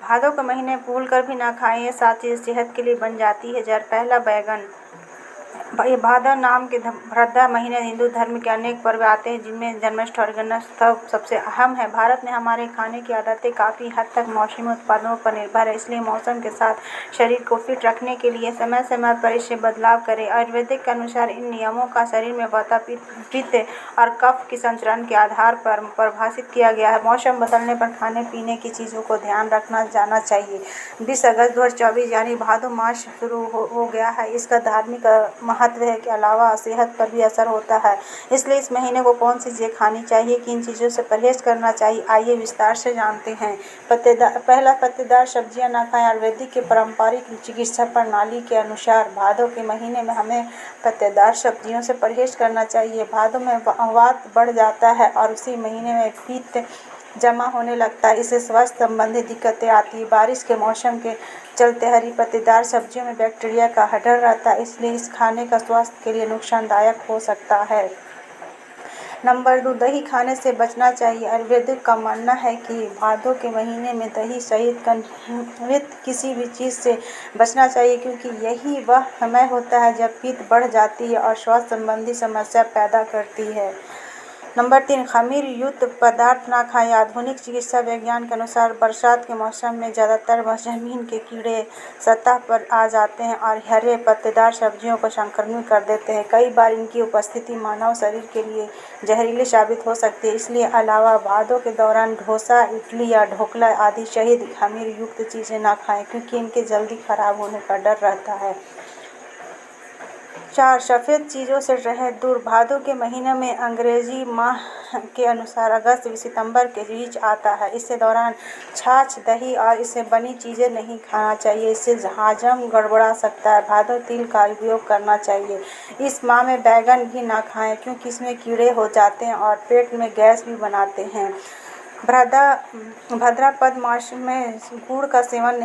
भादों के महीने भूलकर भी ना खाएं, ये 7 चीज़ सेहत के लिए बन जाती है जहर। पहला, बैगन। ये भादव नाम के भद्रा महीने हिंदू धर्म के अनेक पर्व आते हैं, जिनमें जन्माष्टमी और गणेशोत्सव सबसे अहम है। भारत में हमारे खाने की आदतें काफ़ी हद तक मौसमी उत्पादों पर निर्भर है, इसलिए मौसम के साथ शरीर को फिट रखने के लिए समय समय पर इसे बदलाव करें। आयुर्वेदिक के अनुसार इन नियमों का शरीर में वाता, पित्त और कफ की संचरण के आधार पर परिभाषित किया गया है। मौसम बदलने पर खाने पीने की चीज़ों को ध्यान रखना जाना चाहिए। 20 अगस्त 2024 यानी भादो मास शुरू हो गया है। इसका धार्मिक महत्व है के अलावा सेहत पर भी असर होता है, इसलिए इस महीने को कौन सी चीज़ें खानी चाहिए, किन चीज़ों से परहेज करना चाहिए, आइए विस्तार से जानते हैं। पहला, पत्तेदार सब्जियां ना खाएं। आयुर्वेदिक के पारंपरिक चिकित्सा प्रणाली के अनुसार भादों के महीने में हमें पत्तेदार सब्जियों से परहेज करना चाहिए। भादों में वात बढ़ जाता है और उसी महीने में पित्त जमा होने लगता है, इससे स्वास्थ्य संबंधी दिक्कतें आती है। बारिश के मौसम के चलते हरी पत्तेदार सब्जियों में बैक्टीरिया का डर रहता है, इसलिए इस खाने का स्वास्थ्य के लिए नुकसानदायक हो सकता है। नंबर 2, दही खाने से बचना चाहिए। आयुर्वेदिक का मानना है कि भादों के महीने में दही सहित किसी भी चीज़ से बचना चाहिए, क्योंकि यही वह समय होता है जब पित्त बढ़ जाती है और स्वास्थ्य संबंधी समस्या पैदा करती है। नंबर 3, खमीर युक्त पदार्थ ना खाएं। आधुनिक चिकित्सा विज्ञान के अनुसार बरसात के मौसम में ज़्यादातर जमीन के कीड़े सतह पर आ जाते हैं और हरे पत्तेदार सब्जियों को संक्रमित कर देते हैं। कई बार इनकी उपस्थिति मानव शरीर के लिए जहरीली साबित हो सकती है, इसलिए अलावा भादों के दौरान डोसा, इडली या ढोकला आदि सहित खमीर युक्त चीज़ें ना खाएं, क्योंकि इनके जल्दी खराब होने का डर रहता है। 4, सफ़ेद चीज़ों से रहें दूर। भादों के महीने में अंग्रेजी माह के अनुसार अगस्त से सितंबर के बीच आता है। इस दौरान छाछ, दही और इससे बनी चीज़ें नहीं खाना चाहिए, इससे हजम गड़बड़ा सकता है। भादों तिल का उपयोग करना चाहिए। इस माह में बैगन भी ना खाएं, क्योंकि इसमें कीड़े हो जाते हैं और पेट में गैस भी बनाते हैं। भाद्रपद मास में गुड़ का सेवन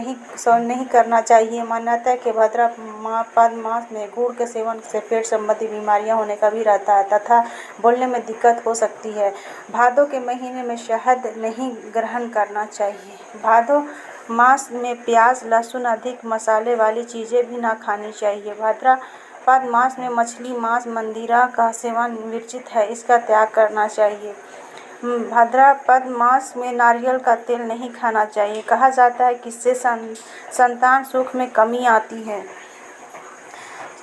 नहीं करना चाहिए। मान्यता है कि भाद्रपद मास में गुड़ के सेवन से पेट संबंधी बीमारियां होने का भी रहता है तथा बोलने में दिक्कत हो सकती है। भादों के महीने में शहद नहीं ग्रहण करना चाहिए। भादों मास में प्याज, लहसुन, अधिक मसाले वाली चीज़ें भी ना खानी चाहिए। भाद्रपद मास में मछली, मांस, मंदिरा का सेवन वर्जित है, इसका त्याग करना चाहिए। भाद्रपद मास में नारियल का तेल नहीं खाना चाहिए। कहा जाता है कि इससे संतान सुख में कमी आती है।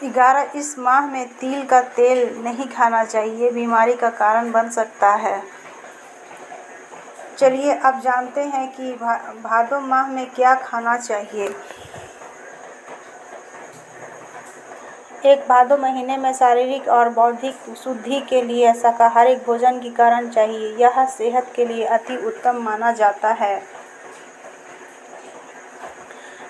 11, इस माह में तिल का तेल नहीं खाना चाहिए, बीमारी का कारण बन सकता है। चलिए अब जानते हैं कि भादों माह में क्या खाना चाहिए। एक, भादों महीने में शारीरिक और बौद्धिक शुद्धि के लिए शाकाहारी भोजन की करना चाहिए, यह सेहत के लिए अति उत्तम माना जाता है।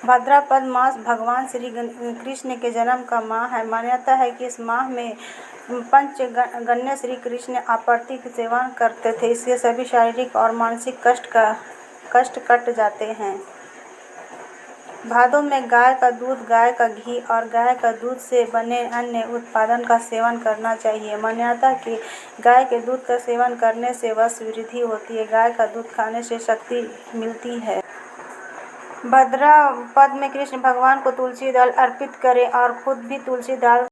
भाद्रपद मास भगवान श्री कृष्ण के जन्म का माह है। मान्यता है कि इस माह में पंचगन्य श्री कृष्ण आपर्ति के सेवन करते थे, इससे सभी शारीरिक और मानसिक कष्ट कट जाते हैं। भादों में गाय का दूध, गाय का घी और गाय का दूध से बने अन्य उत्पादन का सेवन करना चाहिए। मान्यता कि गाय के दूध का सेवन करने से वंश वृद्धि होती है। गाय का दूध खाने से शक्ति मिलती है। भाद्रपद में कृष्ण भगवान को तुलसी दल अर्पित करें और खुद भी तुलसी दल